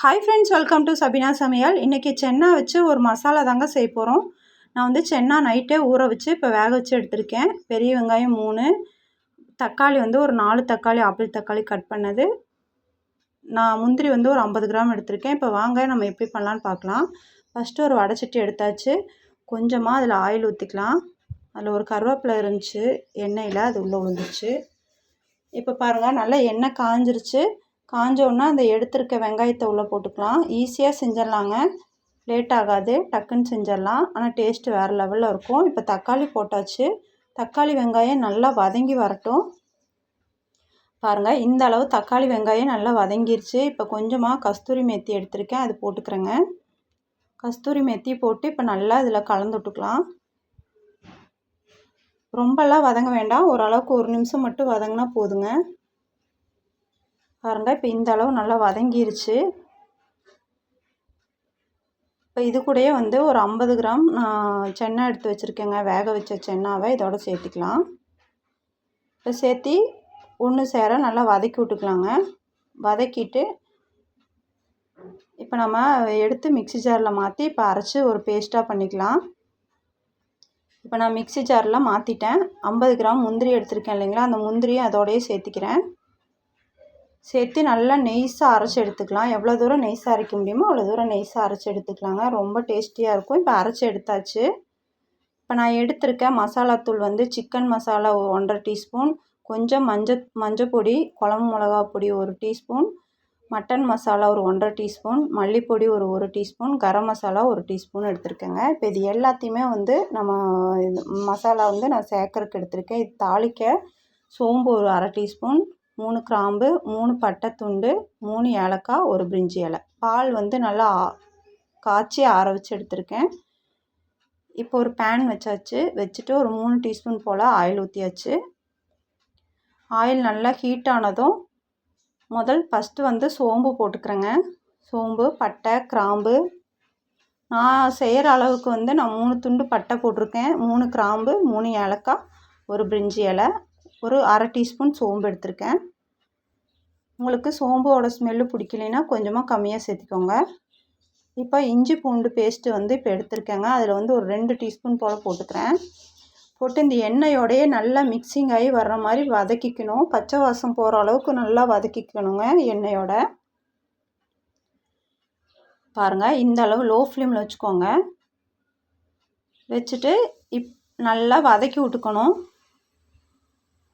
Hi friends, welcome to Sabina சமையல். இன்றைக்கி சென்னா வச்சு ஒரு மசாலா தாங்க செய்ய போகிறோம். நான் வந்து சென்னா நைட்டே ஊற வச்சு இப்போ வேக வச்சு எடுத்திருக்கேன். பெரிய வெங்காயம் 3, தக்காளி வந்து ஒரு 4 தக்காளி, ஆப்பிள் தக்காளி கட் பண்ணது. நான் முந்திரி வந்து ஒரு 50 கிராம் எடுத்திருக்கேன். இப்போ வாங்க நம்ம எப்படி பண்ணலான்னு பார்க்கலாம். ஃபஸ்ட்டு ஒரு வடைச்சட்டி எடுத்தாச்சு. கொஞ்சமாக அதில் ஆயில் ஊற்றிக்கலாம். அதில் ஒரு கருவேப்பிலை இருந்துச்சு எண்ணெயில், அது உள்ளே விழுந்துச்சு. இப்போ பாருங்கள், நல்லா எண்ணெய் காஞ்சிருச்சு. காஞ்சோன்னா அந்த எடுத்துருக்க வெங்காயத்தை உள்ளே போட்டுக்கலாம். ஈஸியாக செஞ்சிடலாங்க, லேட் ஆகாது, டக்குன்னு செஞ்சிடலாம். ஆனால் டேஸ்ட்டு வேறு லெவலில் இருக்கும். இப்போ தக்காளி போட்டாச்சு. தக்காளி வெங்காயம் நல்லா வதங்கி வரட்டும். பாருங்கள், இந்த அளவு தக்காளி வெங்காயம் நல்லா வதங்கிருச்சு. இப்போ கொஞ்சமாக கஸ்தூரி மேத்தி எடுத்திருக்கேன், அது போட்டுக்கிறேங்க. கஸ்தூரி மேத்தி போட்டு இப்போ நல்லா இதில் கலந்து விட்டுக்கலாம். ரொம்பலாம் வதங்க வேண்டாம், ஓரளவுக்கு 1 நிமிஷம் மட்டும் வதங்கினா போதுங்க. பாருங்கள், இப்போ இந்த அளவு நல்லா வதங்கிருச்சு. இப்போ இது கூடயே வந்து ஒரு 50 கிராம் நான் சென்னா எடுத்து வச்சுருக்கேங்க. வேக வச்ச சென்னாவை இதோட சேர்த்துக்கலாம். இப்போ சேர்த்தி ஒன்று சேர நல்லா வதக்கி விட்டுக்கலாங்க. வதக்கிட்டு இப்போ நம்ம எடுத்து மிக்ஸி ஜாரில் மாற்றி இப்போ அரைச்சி ஒரு பேஸ்ட்டாக பண்ணிக்கலாம். இப்போ நான் மிக்ஸி ஜாரில் மாற்றிட்டேன். 50 கிராம் முந்திரி எடுத்திருக்கேன் இல்லைங்களா, அந்த முந்திரியை அதோடையே சேர்த்திக்கிறேன். சேர்த்து நல்லா நெய்ஸாக அரைச்சி எடுத்துக்கலாம். எவ்வளோ தூரம் நெய்ஸாக அரைக்க முடியுமோ அவ்வளோ தூரம் நெய்ஸாக அரைச்சி எடுத்துக்கலாங்க. ரொம்ப டேஸ்டியாக இருக்கும். இப்போ அரைச்சி எடுத்தாச்சு. இப்போ நான் எடுத்திருக்க மசாலாத்தூள் வந்து சிக்கன் மசாலா 1½ டீஸ்பூன், கொஞ்சம் மஞ்சப்பொடி, குழம்பு மிளகா பொடி 1 டீஸ்பூன், மட்டன் மசாலா ஒரு 1½ டீஸ்பூன், மல்லிப்பொடி ஒரு 1 டீஸ்பூன், கரம் மசாலா 1 டீஸ்பூன் எடுத்திருக்கேங்க. இப்போ இது எல்லாத்தையுமே வந்து நம்ம மசாலா வந்து நான் சேர்க்கறதுக்கு எடுத்திருக்கேன். இது தாளிக்க சோம்பு ஒரு 1/2 டீஸ்பூன், 3 கிராம்பு, 3 பட்டை துண்டு, 3 ஏலக்காய், 1 பிரிஞ்சி இலை. பால் வந்து நல்லா காய்ச்சி ஆற வச்சு எடுத்திருக்கேன். இப்போ ஒரு பேன் வச்சாச்சு. வச்சுட்டு ஒரு 3 டீஸ்பூன் போல் ஆயில் ஊற்றியாச்சு. ஆயில் நல்லா ஹீட் ஆனதும் ஃபஸ்ட்டு வந்து சோம்பு போட்டுக்கிறேங்க. சோம்பு, பட்டை, கிராம்பு. நான் செய்கிற அளவுக்கு வந்து நான் 3 துண்டு பட்டை போட்டிருக்கேன், 3 கிராம்பு, 3 ஏலக்காய், 1 பிரிஞ்சி இலை, ஒரு 1/2 டீஸ்பூன் சோம்பு எடுத்திருக்கேன். உங்களுக்கு சோம்போட ஸ்மெல்லு பிடிக்கலைன்னா கொஞ்சமாக கம்மியாக சேர்த்துக்கோங்க. இப்போ இஞ்சி பூண்டு பேஸ்ட்டு வந்து இப்போ எடுத்திருக்கேங்க. அதில் வந்து ஒரு 2 டீஸ்பூன் போல் போட்டுக்கிறேன். போட்டு இந்த எண்ணெயோடையே நல்லா மிக்சிங் ஆகி வர்ற மாதிரி வதக்கிக்கணும். பச்சை வாசம் போகிற அளவுக்கு நல்லா வதக்கிக்கணுங்க எண்ணெயோட. பாருங்கள், இந்த அளவு லோ ஃப்ளேமில் வச்சுக்கோங்க. வச்சுட்டு நல்லா வதக்கி விட்டுக்கணும்.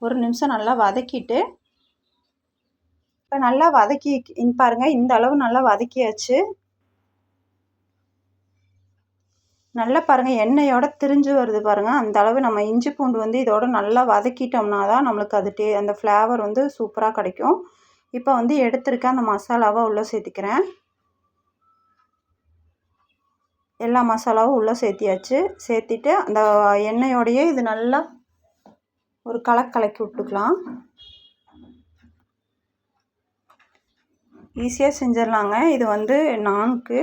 1 நிமிஷம் நல்லா வதக்கிட்டு இப்போ நல்லா பாருங்கள், இந்த அளவு நல்லா வதக்கியாச்சு. நல்லா பாருங்கள், எண்ணெயோட திரிஞ்சு வருது பாருங்கள். அந்த அளவு நம்ம இஞ்சி பூண்டு வந்து இதோட நல்லா வதக்கிட்டோம்னா தான் நம்மளுக்கு அது அந்த ஃப்ளேவர் வந்து சூப்பராக கிடைக்கும். இப்போ வந்து எடுத்துருக்க அந்த மசாலாவை உள்ளே சேர்த்திக்கிறேன். எல்லா மசாலாவும் உள்ளே சேர்த்தியாச்சு. சேர்த்திட்டு அந்த எண்ணெயோடையே இது நல்லா ஒரு கலக்கி விட்டுக்கலாம். ஈஸியாக செஞ்சிடலாங்க. இது வந்து நான்கு,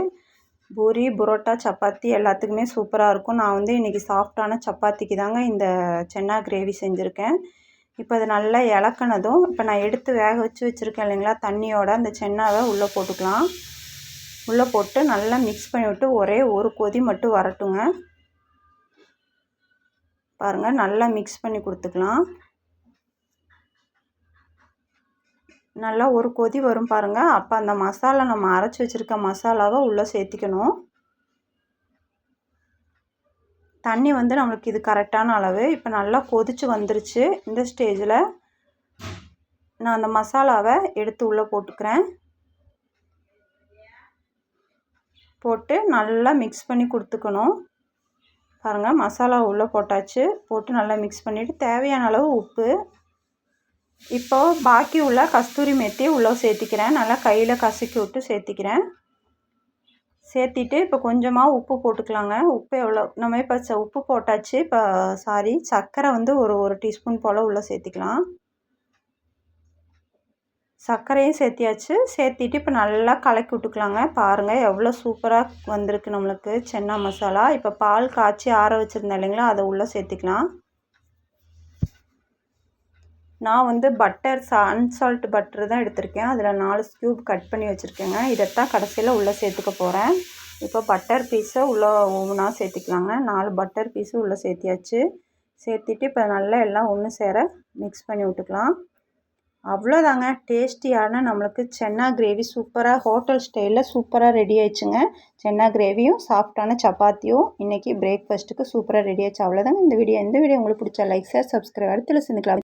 பூரி, புரோட்டா, சப்பாத்தி எல்லாத்துக்குமே சூப்பராக இருக்கும். நான் வந்து இன்றைக்கி சாஃப்டான சப்பாத்திக்கு தாங்க இந்த சென்னா கிரேவி செஞ்சுருக்கேன். இப்போ அது நல்லா இலக்குனதும் இப்போ நான் எடுத்து வேக வச்சுருக்கேன் இல்லைங்களா, தண்ணியோட அந்த சென்னாவை உள்ளே போட்டுக்கலாம். உள்ளே போட்டு நல்லா மிக்ஸ் பண்ணி விட்டு ஒரே ஒரு கொதி மட்டும் வரட்டுங்க. பாருங்கள், நல்லா மிக்ஸ் பண்ணி கொடுத்துக்கலாம். நல்லா ஒரு கொதி வரும் பாருங்கள். அப்போ அந்த மசாலா நம்ம அரைச்சி வச்சுருக்க மசாலாவை உள்ளே சேர்த்திக்கணும். தண்ணி வந்து நம்மளுக்கு இது கரெக்டான அளவு. இப்போ நல்லா கொதிச்சு வந்துருச்சு. இந்த ஸ்டேஜில் நான் அந்த மசாலாவை எடுத்து உள்ளே போட்டுக்கிறேன். போட்டு நல்லா மிக்ஸ் பண்ணி கொடுத்துக்கணும். பாருங்கள், மசாலா உள்ளே போட்டாச்சு. போட்டு நல்லா மிக்ஸ் பண்ணிவிட்டு தேவையான அளவு உப்பு. இப்போது பாக்கி உள்ள கஸ்தூரி மேத்தி உள்ளே சேர்த்திக்கிறேன். நல்லா கையில் கசக்கி விட்டு சேர்த்திக்கிறேன். சேர்த்திட்டு இப்போ கொஞ்சமாக உப்பு போட்டுக்கலாங்க. உப்பு எவ்வளோ நம்ம இப்போ உப்பு போட்டாச்சு. இப்போ சர்க்கரை வந்து ஒரு டீஸ்பூன் போல் உள்ளே சேர்த்திக்கலாம். சர்க்கரையும் சேர்த்தியாச்சு. சேர்த்திட்டு இப்போ நல்லா கலக்கி விட்டுக்கலாங்க. பாருங்கள், எவ்வளோ சூப்பராக வந்திருக்கு நம்மளுக்கு சென்னா மசாலா. இப்போ பால் காய்ச்சி ஆற வச்சுருந்தேன் இல்லைங்களா, அதை உள்ளே சேர்த்திக்கலாம். நான் வந்து பட்டர் அன்சால்ட் பட்டர் தான் எடுத்திருக்கேன். அதில் 4 ஸ்கூப் கட் பண்ணி வச்சுருக்கேங்க. இதைத்தான் கடைசியில் உள்ளே சேர்த்துக்க போகிறேன். இப்போ பட்டர் பீஸை உள்ளே ஒவ்வொன்றா சேர்த்திக்கலாங்க. 4 பட்டர் பீஸு உள்ளே சேர்த்தியாச்சு. சேர்த்திட்டு இப்போ நல்லா எல்லாம் ஒன்று சேர மிக்ஸ் பண்ணி விட்டுக்கலாம். அவ்வளோதாங்க, டேஸ்டியான நம்மளுக்கு சென்னா கிரேவி சூப்பராக ஹோட்டல் ஸ்டைலில் சூப்பராக ரெடி ஆயிடுச்சுங்க. சென்னா கிரேவியும் சாஃப்டான சப்பாத்தியும் இன்றைக்கி பிரேக்ஃபாஸ்ட்டுக்கு சூப்பராக ரெடி ஆயிடுச்சு. அவ்வளோதாங்க இந்த வீடியோ உங்களுக்கு பிடிச்சா லைக், ஷேர், சப்ஸ்கிரைப். அடுத்த லெசனுக்கு